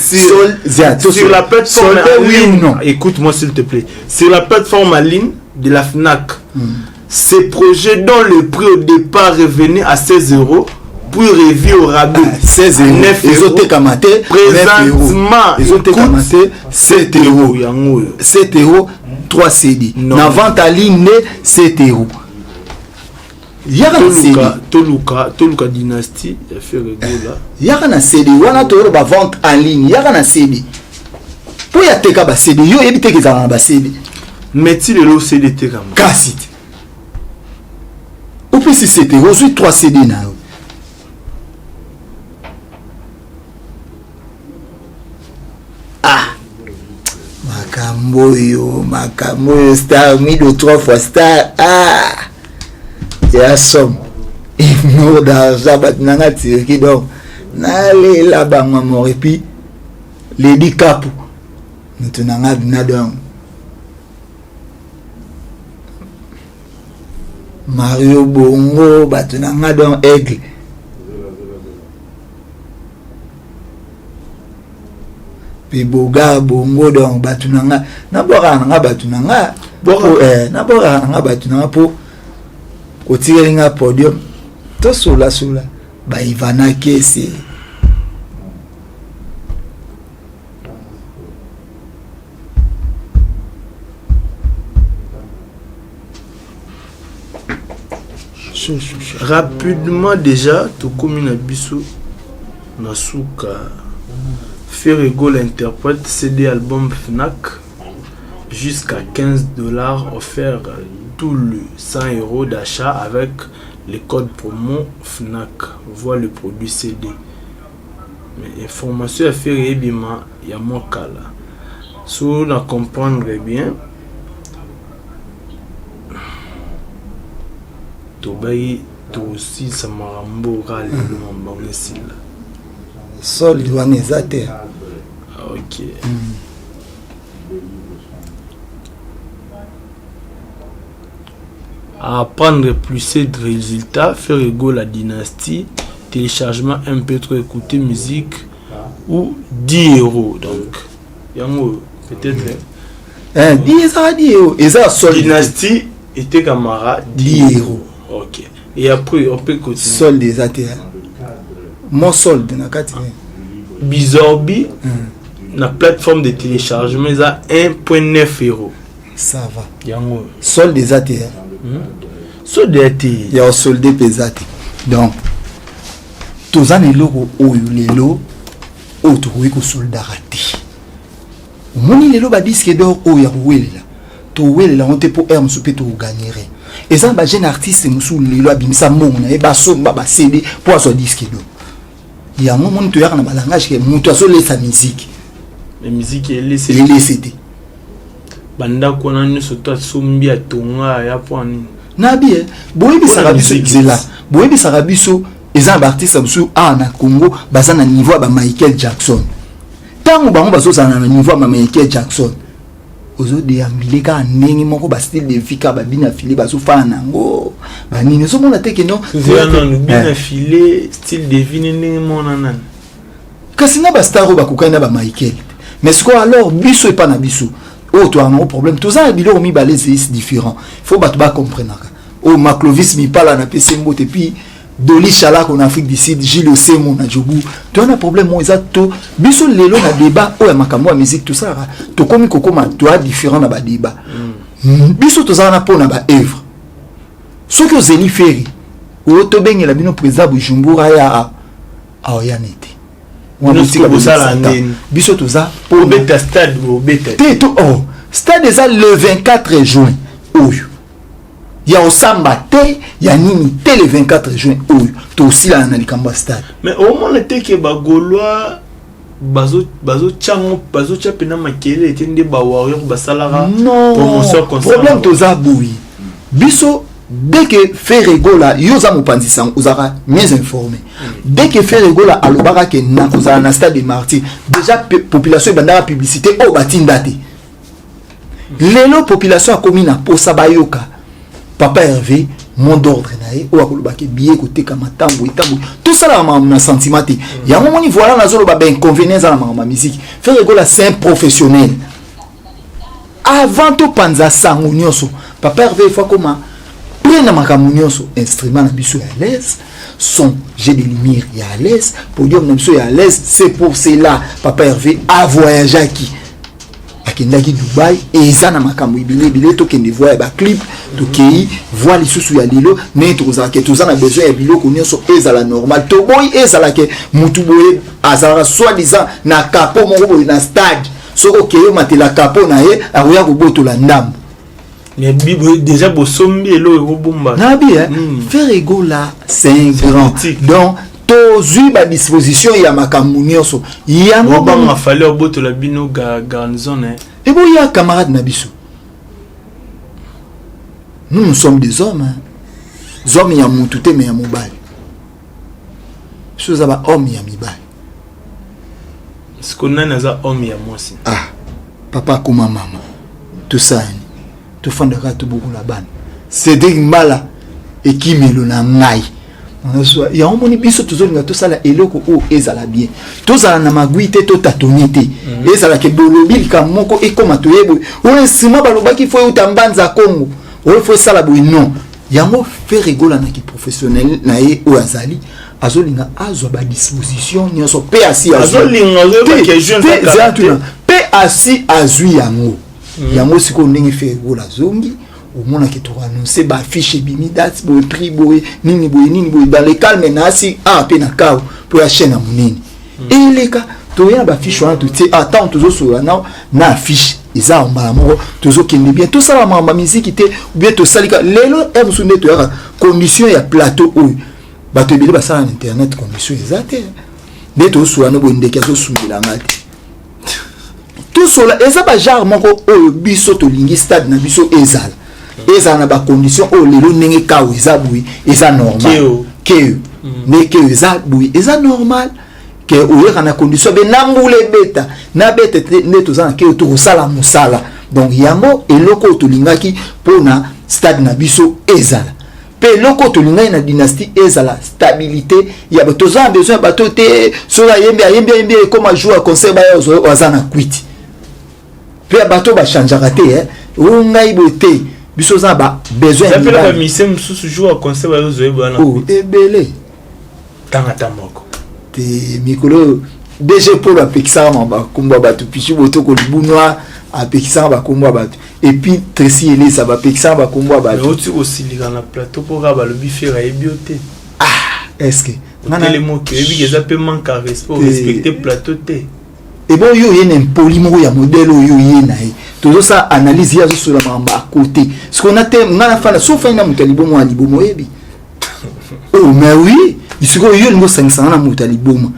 sur la plateforme en ligne. Écoute-moi s'il te plaît. Sur la plateforme en ligne de la FNAC. Ces projets dont le prix au départ revenait à 16 €, puis revu au rabais 16 €. 9 €. Présentement, ils ont été kamaté 7 €. 7 €, 3 CD. Na vente en ligne 7 €. Yaka na CD. Toluka dynastie, il a fait rigola. Yaka na CD. Wana to ba vente en ligne. Yaka na CD. Pour ya teka ba CD, yo ebite ke za ba CD. Metti le lo CD te comme cassette. Ou plus si c'était aujourd'hui 3 CD na. Makambo star middle 3 fois star. Il y a somme. Il nous d'argent batnanga tiriki donc. Nale la bangwa mort et puis Lady Kapu. Nous tenanga donc. Mario Bongo batnanga donc aigle. Boga bongo donc batunanga na bora nga batunanga boko na bora nga batunanga po kotirer nga podium to sola ba Ivana Kese rapidement déjà to komi na biso na suka. Ferrego l'interprète CD album FNAC jusqu'à 15 $ offert tout le 100 € d'achat avec les codes promo FNAC. Voit le produit CD. Mais information à faire ebima ya mokala. Si on a comprendre bien, Tobayi to aussi samarambo ral le mambangesi là. Sol douanezate. Ok. À apprendre plus de résultats, faire égaux la dynastie, téléchargement MP3, écouter musique ou 10 €. Donc, yango peut-être. 10 €. Et ça, Sol dynastie était camarade 10 €. Ok. Et après, on peut continuer. Sol des ATR. Mon solde na kati. Bizorbi, la plateforme de téléchargement, ils a 1,9 €. Ça va. Yango. Solde des ATR. Solde des ATR. Il y a solde pesate. Donc, tous les logos ou les lots, autre oui que soldat raté. Moni les lots ba disque d'or ou ya wela. To wela on te pour air soupe to gagnerait. Et ça ba jeune artiste musu les lots bimisa mona e ba so ba CD pour so disque d'or. Il y a un moment où il y a un langage qui est sa musique. La musique est laissée. Il est laissée. Banda kona ni soto sombi atonga ya pwani. Na bien, boyebi sarabiso zela. Boyebi sarabiso eza ba artiste musu na Congo baza na niveau ba Michael Jackson. Tango bango baso na niveau ba Michael Jackson. Ozo de ambileka ndenge moko ba style de fika ba bina fili baso fa nango. Ba nini so mona teke no. Non bina fili style de vie ndenge mona nan. Kasi na ba star ba kokana ba Michael. Mais ce qu'on alors biso et pas na biso. Oh toi un problème. Tout ça bilo mi balé c'est différent. Faut ba comprendre. Oh Maclovis mi pala na PC mbote puis Doli Chalak en Afrique du Sud, Gilles Osemo na Djougou. Tu as un problème moi exacto. Biso lelo na débat oh makambo musique tout ça. To komi kokoma tu as différent na ba débat. Biso to za na pona ba œuvre. Ce que Zeni Ferry ou to bengela bino président Bujumbura ya aoyanete. biso toza pour beta stade au beta stade eza le 24 juin oyo ya osamba te ya nini te le 24 juin oyo to osila na likambo stade mais au moins te ke ba gaulois bazo chapena makele etende ba warrior basalara promotion problème toza boui biso dès que Ferregola yoza mopanzi sang ozara mieux informé dès que Ferregola alobaka ke na kozala na stade de Martyrs déjà population bandara publicité o batindate lelo population a commis na posa bayoka papa Hervé mon d'ordre nae o akolobaka billet côté kamatambo etambo tout ça là na sentiment te ya momoni voilà na zolo ba ben inconvénients à la musique Ferregola c'est un professionnel avant tout panza sango nyonso papa Hervé il faut comment na makambo nyonso instrument na biso ya l'aise son jet de lumière ya à l'aise podium na biso ya à l'aise c'est pour cela papa Hervé a voyagé akendaki Dubaï et eza na makambo ibile to kende voir ba clip to kei voir lisusu ya lilo mais toza na besoin ya biloko nyonso ezala normal to boy ezala ke mutu boye azala soi-disant na capo moko boye na stade soko keyo matela capo na ye akoya kobotola ndambo. Mais déjà Bosombi et l'eau bomba. Nabi Ferregola c'est un grand. Donc tozu ba disposition ya makambo nyonso. Ya ngoba ma fallu boto la bino garnison Et bon ya camarade na biso. Nous sommes des hommes. Hommes ya mutu te mais ya mobile. Chose aba homme ya mibale. Ce qu'on a naza homme ya mosi. Ah papa comme maman. Tout ça. To fandaka to beaucoup la bande c'est des mala et qui melo na ngai ya omoni biso tozolinga to sala eloko o ezala bien to sala na maguite to tatonite ezala ke bolobi ka moko e koma to yebo o nsima balobaki fo utambanza Kongo o fo sala bo non yango Ferregola na ki professionnel na ye o azali azolinga azwa ba disposition nyonso pe asi azolinga ke jeune pe asi azui yango yango siko ndenge Ferregola zongi au mona ki to annoncer ba fiche bimi date bo prix boy nini boy dans le calme na si pe na kawo pour la chaîne amunini et les cas to ya ba fiche wana to ti attends toujours sur na fiche eza mbala moko tozo kende bien tout ça la mamba musique te bien to salika lelo e musunde to ya condition ya plateau oyo ba to bile ba sala na internet condition exacte de to so na bo ndeke zo sumila ngati tout cela eza ba genre moko oyo biso to lingi stade na biso ezala na ba condition o lelo ndenge kawo eza bui eza normal ke mais que eza bui eza normal que oyo na condition be nambule beta na beta ne to za ke to sala musala donc yango eloko to lingaki pona stade na biso ezala pe loko to lingai na dynastie ezala stabilité ya bato za besoin bato te so la yembe comme jouer concert ba yo azana quit pe bato ba changeara te ngai bote biso za ba besoin ça fait la mission mususu jour concert ba zo bana ebele tangata moko te mikolo DG pour la pexar ba kumba bato pichu boto ko libunwa a pexar ba kumba bato et puis Tracy Elé ça va pexar ba kumba bato mais aussi aussi liga na plateau pour ba le bifera et bioté est-ce que les mots que bi ça peut manquer respecter plateau te et bon yo yene polimo ya modèle yo yena toujours ça analyse ya sur la mamba à côté ce qu'on a ngana fana sauf ina mutalibomo alibomo yebi oh mais oui il se yo ngo 500 na mutalibomo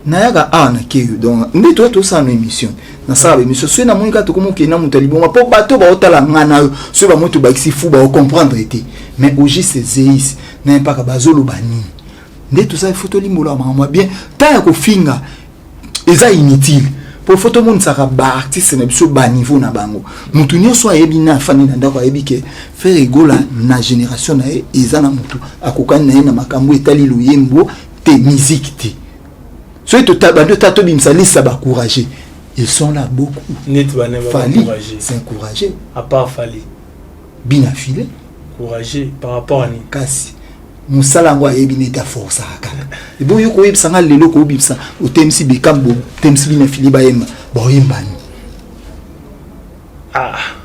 na yaga na keyo donc ndi to ça na émission na ça émission so na monika to komo ke na mutalibomo po bato ba otala ngana so ba moto ba xifu ba comprendre été mais oji c'est zeis na pas ka bazolo bani ndi tout ça il faut to limolo mama bien ta ko finga eza inutile pour photo monde saka ba artiste na biso ba niveau na bango mutu nyonso ayebi na fani na ndako ayebi ke Ferregola na génération na eza na mutu akokani na ye na makambo etali luyembo te musique te so to tabando tato bimsa lisa ba courager ils sont là beaucoup net bana ba encourager c'est encourager à part Fali bina filé encourager par rapport à ni kasi musala ngo ayebi neta force akala et bon yo ko yebsanga lelo ko bibsa o temsi bekambo temsi bina filiba yemba ba yembani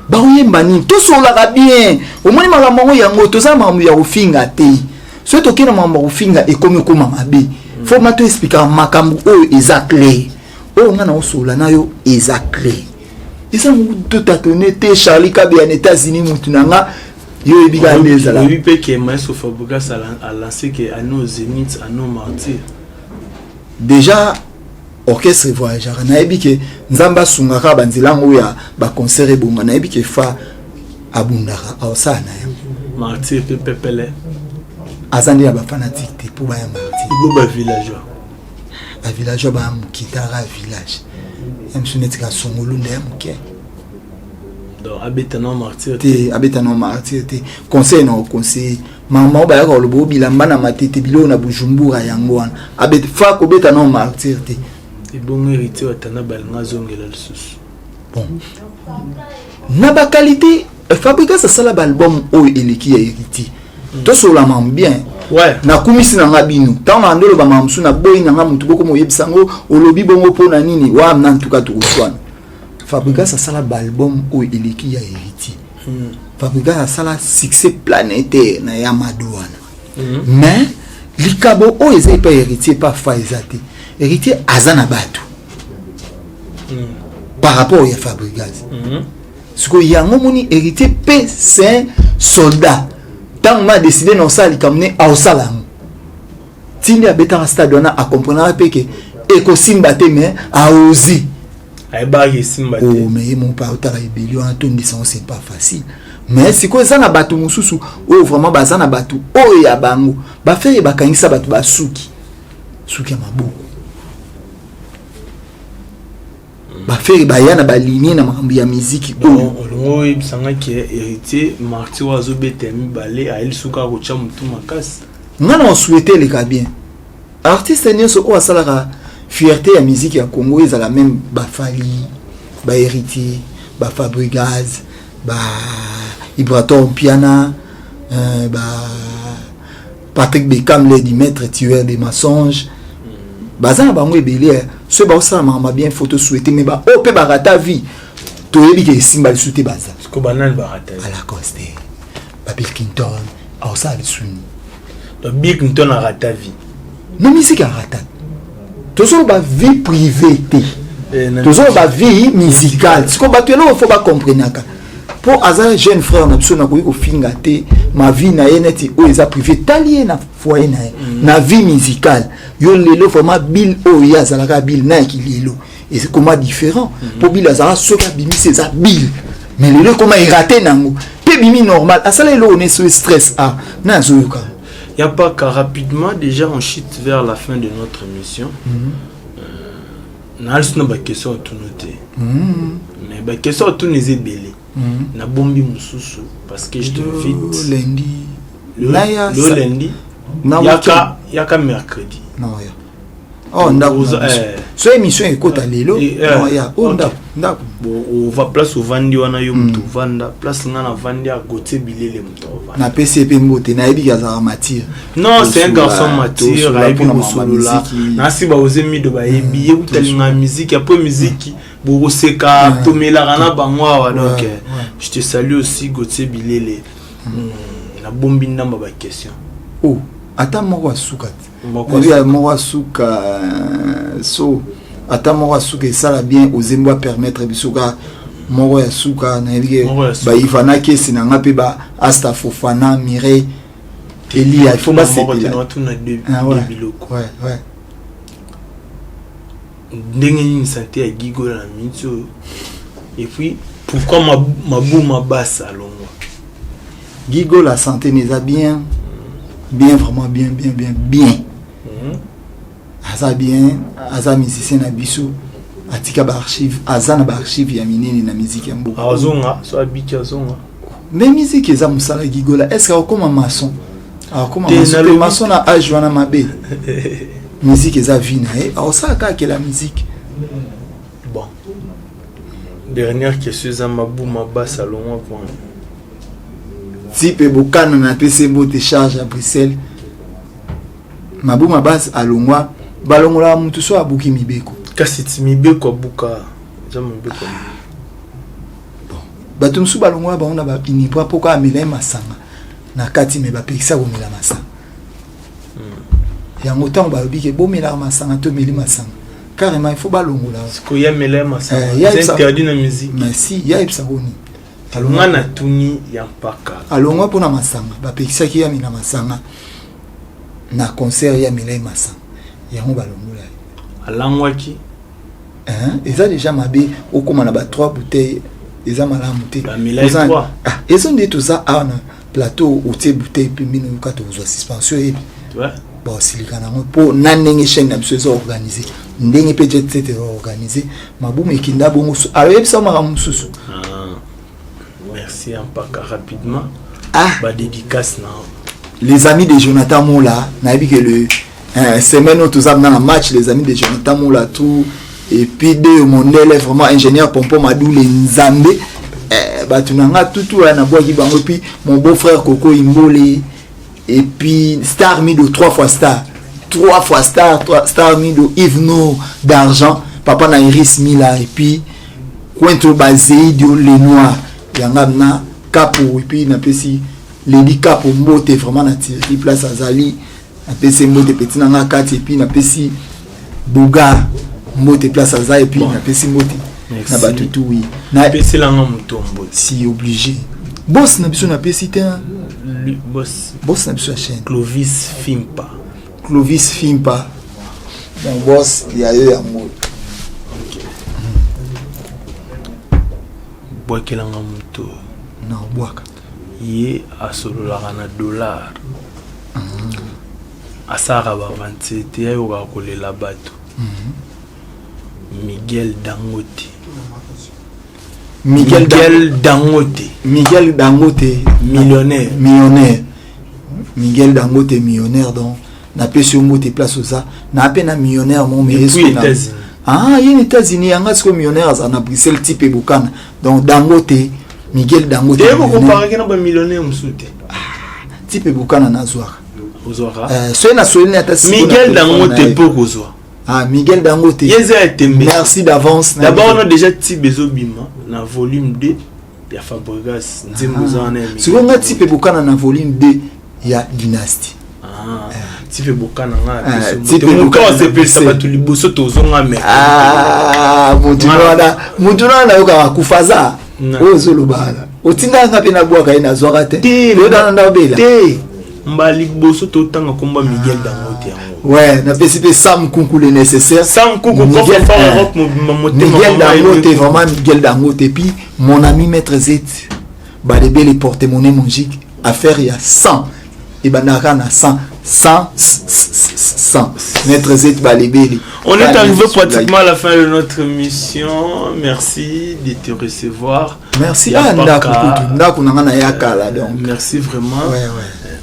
ba yembani to sola bien au moins makambo yango to za makambo ya ofinga te so to kina makambo ofinga e komi ko mabe faut mato expliquer makambu o exactly o ngana osola nayo exactly isa mutu tatone te Charlie Kabi en États-Unis mutunanga yo ebiga ndeza la oui pe que Maestro Fabregas a lancé que à nos zéniths à nos martyrs déjà orchestre voyageur na ebi ke nzamba sungaka banzilango ya ba concert bonga na ebi ke fa abundaka osana martyr pe pepele azandi ya ba fanatique te pour ba ya martyr ibo ba villageois ba villageois ba mukitara village emsunetika songolo nde muke donc abetano martyr te abetano martyr te conseil no conseil maman ba ya ko lobo bilamba na matete bilo na Bujumbura yango wana abet fa ko betano martyr te et bon héritier watana balanga zongela lisusu bon na ba qualité Fabregas sala ba album o eleki ya héritier to sola mam bien ouais na kumisi na ngabino tama ndolo ba mamsu na boy na ngamu tuboko mo yebisango olobi bongo pona nini wa na ntuka tukutwana Fabregas sala ba album o eleki ya héritier Fabregas sala succès planétaire na ya madouana mais likabo o ezai pa héritier pa faizate héritier azana batu par rapport à Fabregas ce que yango moni héritier p c'est soldat tant m'a décidé non ça likamne au salam tindi abeta stade on a comprendre pe que ekosimba te mais a osi ay ba yesimba te oh mais mon père ta rébellion atondi ça c'est pas facile mais c'est quoi ça na batu mususu oh vraiment baza na batu oh ya bango ba faire ba kangisa batu ba suki maboko ba faire ba yana ba lignée na mambi ya musique olongo ibisanga ki héritier martyr wazo betemi balé a il suka ko cha mutu makasi ngana on souhaiter les cas bien artiste nyoso o asala fierté ya musique ya Congo ezala même ba Fali ba héritier ba Fabregas ba Ibraton Piana ba Patrick Beckham le dit maître tueur des mensonges bazana bango ebele ce ba osala mama bien photo souhaiter mais ba o pe ba rata vie to yebi ke simba le souhaiter baza ko banal ba rata à la coste ba Bill Clinton a osala le suni donc Bill Clinton a rata vie no musique a rata toujours ba vie privée te toujours ba vie musicale ce qu'on ba tu là faut pas comprendre ka pour azar jeune frère na biso na ko finga te ma vie na yeneti o eza privé talié na foyer na na vie musicale yo lelo format Bill o ya zalaka Bill na ki lelo et c'est comment différent pour Bill azara soka bimi c'est ça Bill mais lelo comment il raté nango pe bimi normal asala lelo on est sur stress ah na zoyoka y a pas qu'à rapidement déjà on chute vers la fin de notre émission na alsno ba question tout noté mais ba question tout les belé na bombi mususu parce que je te vite lundi le lundi yaka mercredi non ya oh ndako so émission ekota lelo non ya oh ndako bon on va place au vandi wana yo mutu vanda place ngana vandi à Gauthier Bilele mutu na PCP mbote na ebi kaza mature non c'est un garçon mature aibi musolola na si ba ozemi do ba ebi utalinga musique après musique Boroseka tomela rana bangwa donc je te salue aussi Gauthier Bilele na bombi ndamba ba question oh ata moko asuka moko asuka so ata moko asuka sala bien ozembo permettre bisuka moko asuka na yike ba Ivana kesi na ngape ba Asta Fofana Mireille Elia il faut pas c'est ouais ndenge ni santé ya Gigo na mitso et puis pourquoi ma basse à Longwa Gigo la santé n'est bien vraiment bien aza bien aza musicien na biso atika ba archive azana ba archive ya minene na musique ya mboka azonga so abiki azonga mais musique eza musala Gigo la est-ce que maçon maçon na age wana mabe musique eza vina alors ça ka la musique bon dernière question za mabu mabasa Longwa point type bokana na PC mbote charge à Bruxelles mabu mabasa à Longwa balongola mutu so abuki mibeko kasi ti mibeko abuka za mibeko bon bato musu balongola baona ba inibwa poko amela masanga na kati me ba pekisa ko mela masanga yango temps balobi ke bomela masanga to meli masanga carrément il faut balongola ko ya mela masanga c'est interdit na musique mais si ya ipsaboni alonga na tuni ya mpaka alonga pona masanga bapekisaki ya mina masanga na concert ya mela masanga yango balongola alangwaki eza déjà mabe okoma na ba 3 bouteilles eza malamu te ezo nde toza ana plateau otie bouteille puis mino kato ozwa suspension et bon silika nango po na ndenge chaîne na biso ezo organiser ndenge pe jet set organiser mabumu ekinda bongo alors yebisa maka mususu merci Mpaka rapidement ba dédicace na les amis de Jonathan Moula na yebi que le semaine où tous dans la match les amis de Jonathan Moula tout et puis de mon élève vraiment ingénieur Pompo Madou les Nzambe batunanga tout na boaki bango puis mon beau-frère Coco Imbole et puis Star Mido 3 fois Star Star Mido Yvno d'argent papa na Iris Mila et puis Quento Bazei Dio les noirs yanga na Capo et puis na pesi Lady Capo Mbote vraiment na tiré place Azali na pesi Mbote petit na kati et puis na pesi Bouga Mbote place Azali et puis na pesi Mbote na batutu oui na pesi langa mutombo si obligé boss na biso na pesi te boss na biso chaîne Clovis Fimpa mon boss ya yo ya mo bokelanga muto na bwaka ye asololaka na dollar asara ba 27 ya yo ka kolela bato Miguel Dangote millionnaire Miguel Dangote millionnaire donc na pesi mo te place ça na peine millionnaire mon mais est-ce il y a États-Unis yanga ce millionnaire ça na Bruxelles type Bukana donc Dangote Miguel Dangote et vous comparez na ba millionnaire musute type Bukana na zoaka so na solene ata Miguel Dangote poko zo Miguel Dangote merci d'avance d'abord on a déjà type Bezobima na volume 2 ya Fabregas nzembo za na sur nga type Bukana na volume 2 ya Dynasty type Bukana nga type Bukana c'est plus ça tu liboso tozonga me mutuna na yoka kufaza ozolobala otinga nga pe na bwaka ina zwaka te loda na bela te mbali boso totanga komba Miguel Dangote ouais na pesi Sam Kunku le nécessaire Sam Kunku Miguel Dangote vraiment Miguel Dangote puis mon ami maître Z balébé les porte-monnaie magique affaire il y a 100 et banaka na 100 maître Z balébé on est arrivé pratiquement à la fin de notre émission merci de te recevoir merci ndako na yakala donc merci vraiment ouais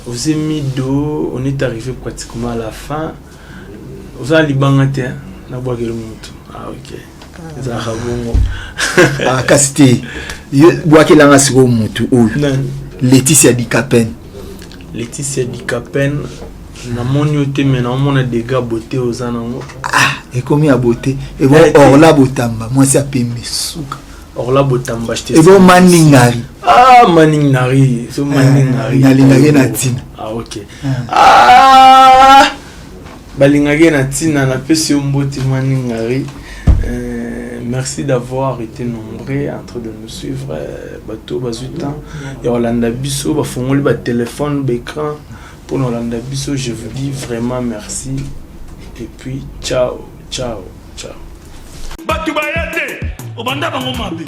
aux Emido, on est arrivé pratiquement à la fin. Vous allez libangate na boagelo mutu. Ok. Ça rabongo. Kasite. Boakela ngasiko mutu oyo. Laetitia Dikapen. Na moniote mena mona dégâts beauté aux anango. Et combien à beauté et bon Orla Botamba, moi c'est à Pembe souka. Orla Botamba j'étais. Et bon Maningari. Maningari, so Maningari. Nalingari na tina. Ok. Balingari na tina na pesi omboti Maningari. Merci d'avoir été nombreux en train de nous suivre. Bateau bazuta. Et Orlando Bisso, bafongoli ba téléphone, écran pour Orlando Bisso, je vous dis vraiment merci et puis ciao. Batu bayate, obanda bango mabe.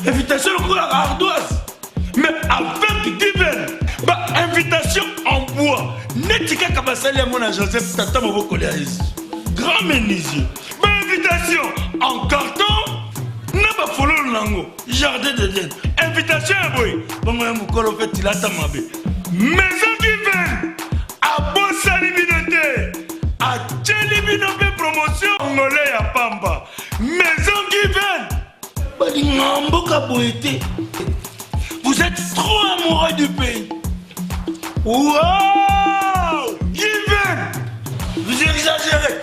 Invitation au ardoise. Mais avec divin, invitation en bois. Netika Kabasali à mon Joseph Tata Moboko grand menuisier. Invitation en carton. Naba follow nango. Jardin de Dieu. Invitation à boy. Bongo ya mukolo fait tilata mabe. Maison divine. A bossa libinote. A tchelibinope promotion. Ngolé ya pamba. Maison divine. Vous êtes trop amoureux du pays. Wow! Given! Vous exagérez.